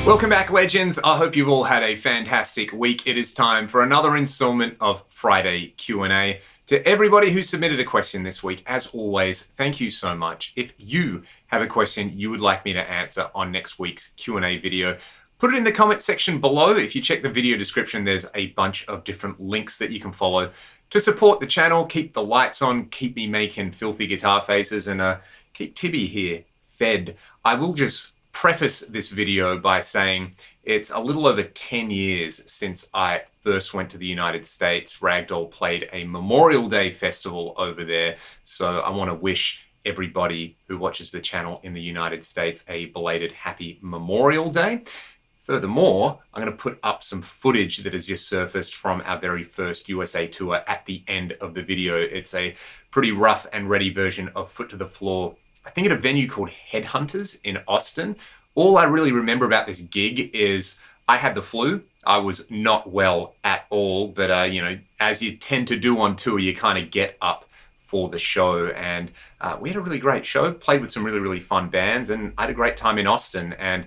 Welcome back, legends. I hope you've all had a fantastic week. It is time for another installment of Friday Q&A. To everybody who submitted a question this week, as always, thank you so much. If you have a question you would like me to answer on next week's Q&A video, put it in the comment section below. If you check the video description, there's a bunch of different links that you can follow to support the channel, keep the lights on, keep me making filthy guitar faces, and keep Tibby here fed. I will just preface this video by saying it's a little over 10 years since I first went to the United States. Ragdoll played a Memorial Day festival over there, so I want to wish everybody who watches the channel in the United States a belated happy Memorial Day. Furthermore, I'm going to put up some footage that has just surfaced from our very first USA tour at the end of the video. It's a pretty rough and ready version of Foot to the Floor, I think at a venue called Headhunters in Austin. All I really remember about this gig is I had the flu. I was not well at all, but you know, as you tend to do on tour, you kind of get up for the show, and we had a really great show, played with some really fun bands, and I had a great time in Austin, and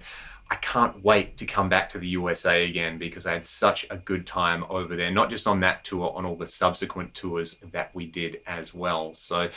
I can't wait to come back to the USA again because I had such a good time over there, not just on that tour, on all the subsequent tours that we did as well. So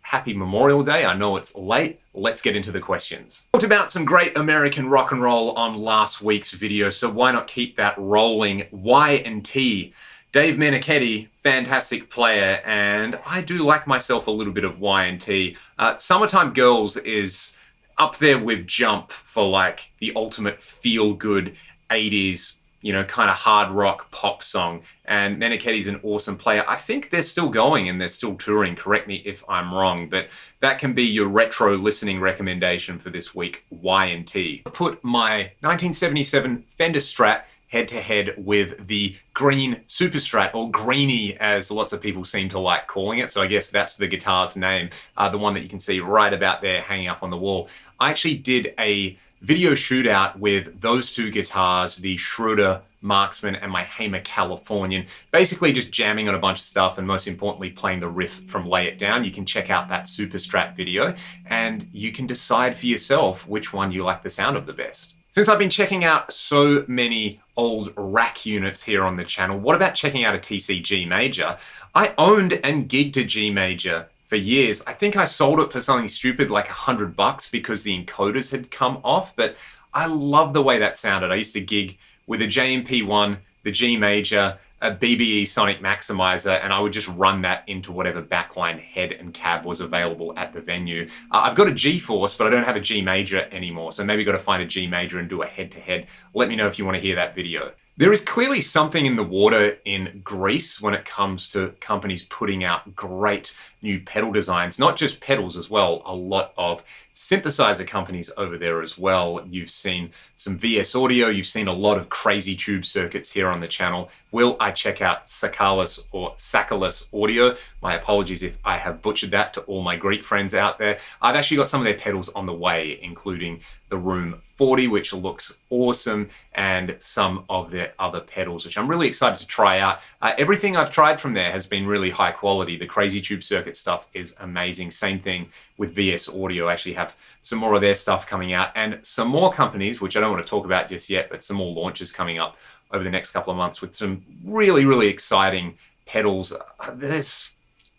happy Memorial Day. I know it's late. Let's get into the questions. Talked about some great American rock and roll on last week's video, so why not keep that rolling? Y&T. Dave Meniketti, fantastic player, and I do like myself a little bit of Y&T. Summertime Girls is up there with Jump for like the ultimate feel-good 80s, you know, kind of hard rock pop song. And Meniketti's an awesome player. I think they're still going and they're still touring. Correct me if I'm wrong, but that can be your retro listening recommendation for this week, Y&T. I put my 1977 Fender Strat head-to-head with the green Super Strat, or Greenie as lots of people seem to like calling it. So I guess that's the guitar's name, the one that you can see right about there hanging up on the wall. I actually did a video shootout with those two guitars, the Schroeder Marksman and my Hamer Californian, basically just jamming on a bunch of stuff and most importantly playing the riff from Lay It Down. You can check out that Super Strat video and you can decide for yourself which one you like the sound of the best. Since I've been checking out so many old rack units here on the channel, what about checking out a TC G Major? I owned and gigged a G Major for years. I think I sold it for something stupid like $100 because the encoders had come off, but I love the way that sounded. I used to gig with a JMP1, the G Major, a BBE Sonic Maximizer, and I would just run that into whatever backline head and cab was available at the venue. I've got a G-Force, but I don't have a G Major anymore, so maybe got to find a G Major and do a head-to-head. Let me know if you want to hear that video. There is clearly something in the water in Greece when it comes to companies putting out great new pedal designs, not just pedals as well, a lot of synthesizer companies over there as well. You've seen some VS Audio, you've seen a lot of crazy tube circuits here on the channel. Will I check out Sakalis or Sakalis Audio? My apologies if I have butchered that to all my Greek friends out there. I've actually got some of their pedals on the way, including the Room 40, which looks awesome, and some of their other pedals, which I'm really excited to try out. Everything I've tried from there has been really high quality. The crazy tube circuit stuff is amazing. Same thing with VS Audio. I actually have some more of their stuff coming out, and some more companies, which I don't want to talk about just yet, but some more launches coming up over the next couple of months with some really exciting pedals. There's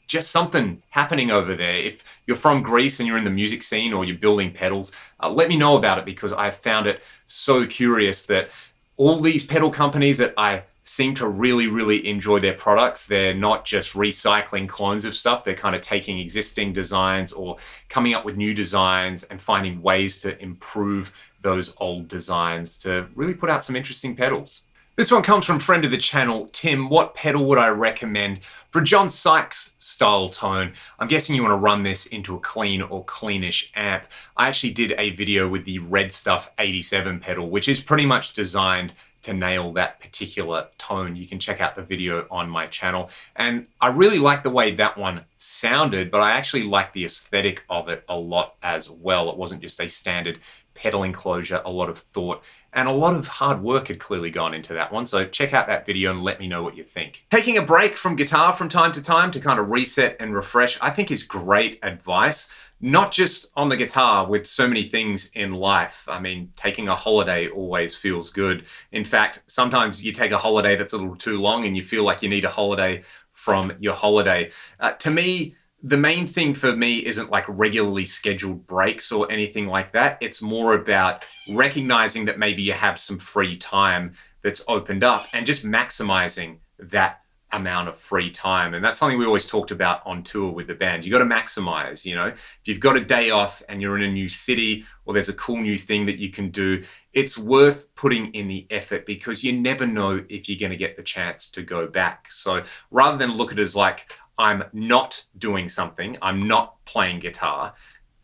just something happening over there. If you're from Greece and you're in the music scene or you're building pedals, let me know about it because I've found it so curious that all these pedal companies that I seem to really enjoy their products. They're not just recycling clones of stuff. They're kind of taking existing designs or coming up with new designs and finding ways to improve those old designs to really put out some interesting pedals. This one comes from friend of the channel, Tim. What pedal would I recommend for a John Sykes style tone? I'm guessing you want to run this into a clean or cleanish amp. I actually did a video with the Red Stuff 87 pedal, which is pretty much designed to nail that particular tone. You can check out the video on my channel. And I really like the way that one sounded, but I actually like the aesthetic of it a lot as well. It wasn't just a standard pedal enclosure, a lot of thought and a lot of hard work had clearly gone into that one. So check out that video and let me know what you think. Taking a break from guitar from time to time to kind of reset and refresh, I think is great advice. not just on the guitar, with so many things in life. I mean, taking a holiday always feels good. In fact, sometimes you take a holiday that's a little too long and you feel like you need a holiday from your holiday. To me, the main thing for me isn't like regularly scheduled breaks or anything like that. It's more about recognizing that maybe you have some free time that's opened up and just maximizing that amount of free time. And that's something we always talked about on tour with the band. You got to maximize, you know, if you've got a day off and you're in a new city or there's a cool new thing that you can do, it's worth putting in the effort because you never know if you're going to get the chance to go back. So rather than look at it as like, I'm not doing something, I'm not playing guitar,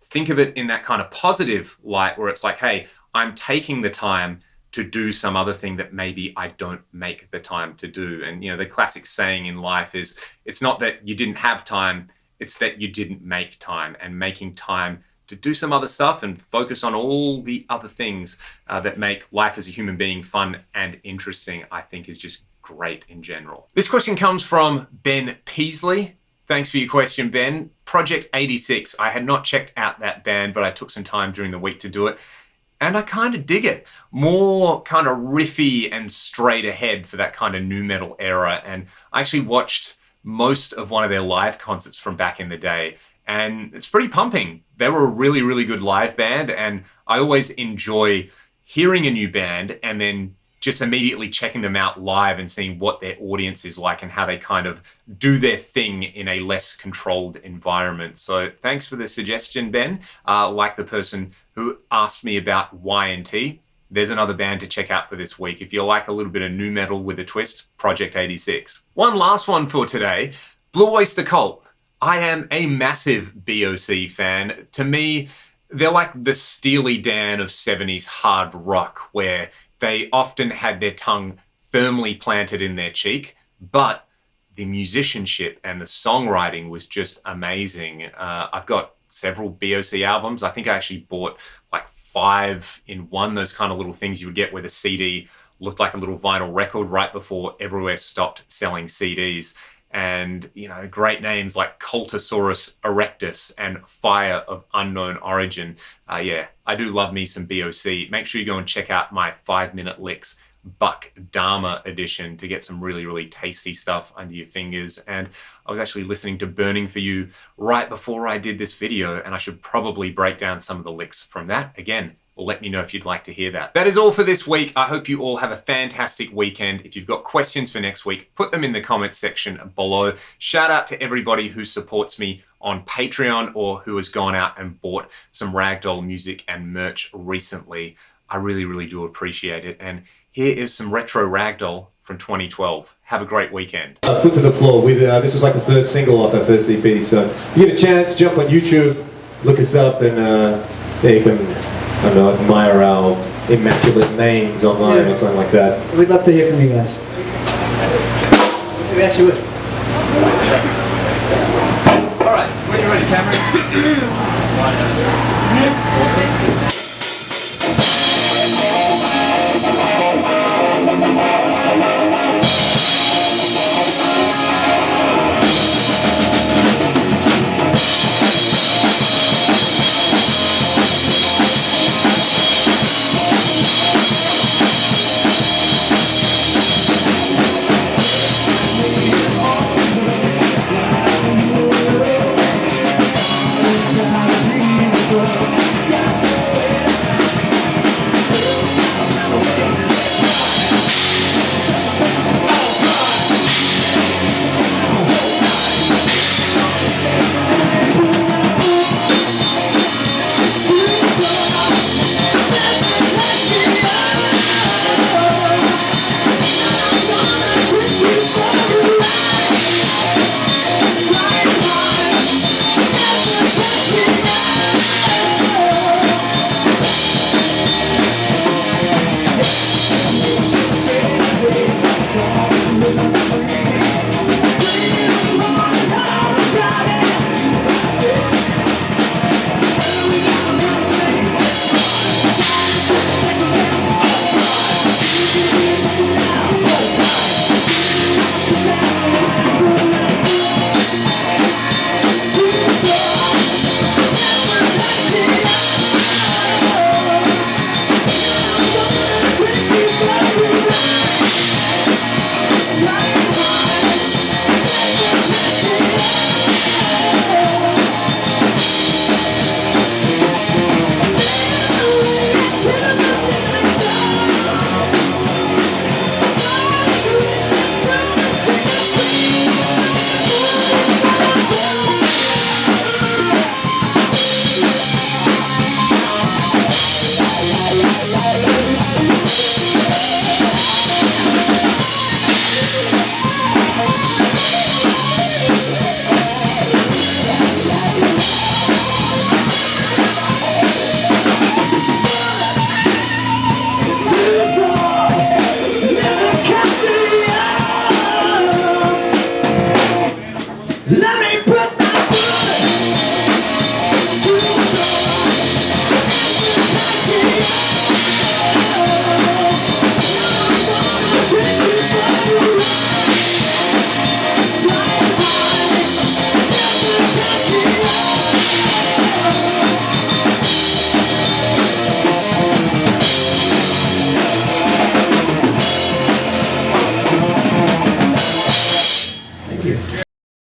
think of it in that kind of positive light where it's like, hey, I'm taking the time to do some other thing that maybe I don't make the time to do. And, you know, the classic saying in life is, it's not that you didn't have time, it's that you didn't make time. And making time to do some other stuff and focus on all the other things that make life as a human being fun and interesting, I think is just great in general. This question comes from Ben Peasley. Thanks for your question, Ben. Project 86. I had not checked out that band, but I took some time during the week to do it. And I kind of dig it. More kind of riffy and straight ahead for that kind of nu metal era. And I actually watched most of one of their live concerts from back in the day. And it's pretty pumping. They were a really, really good live band. And I always enjoy hearing a new band and then just immediately checking them out live and seeing what their audience is like and how they kind of do their thing in a less controlled environment. So thanks for the suggestion, Ben. Like the person who asked me about Y&T, there's another band to check out for this week. If you like a little bit of nu metal with a twist, Project 86. One last one for today, Blue Oyster Cult. I am a massive BOC fan. To me, they're like the Steely Dan of 70s hard rock, where they often had their tongue firmly planted in their cheek, but the musicianship and the songwriting was just amazing. I've got several BOC albums. I think I actually bought like 5 in one, those kind of little things you would get where the CD looked like a little vinyl record right before everywhere stopped selling CDs. And, you know, great names like Cultosaurus erectus and Fire of Unknown Origin. Yeah, I do love me some BOC. Make sure you go and check out my 5-Minute Licks Buck Dharma edition to get some really, really tasty stuff under your fingers. And I was actually listening to Burning for You right before I did this video, and I should probably break down some of the licks from that. Again, let me know if you'd like to hear that. That is all for this week. I hope you all have a fantastic weekend. If you've got questions for next week, put them in the comments section below. Shout out to everybody who supports me on Patreon or who has gone out and bought some Ragdoll music and merch recently. I really, really do appreciate it. And here is some retro Ragdoll from 2012. Have a great weekend. Foot to the Floor. This was like the first single off our first EP. So if you get a chance, jump on YouTube, look us up, and yeah, you can, I don't know, admire our immaculate names online or something like that. We'd love to hear from you guys. We actually would. All right, when you're ready, Cameron. Awesome. Yeah. Let me play.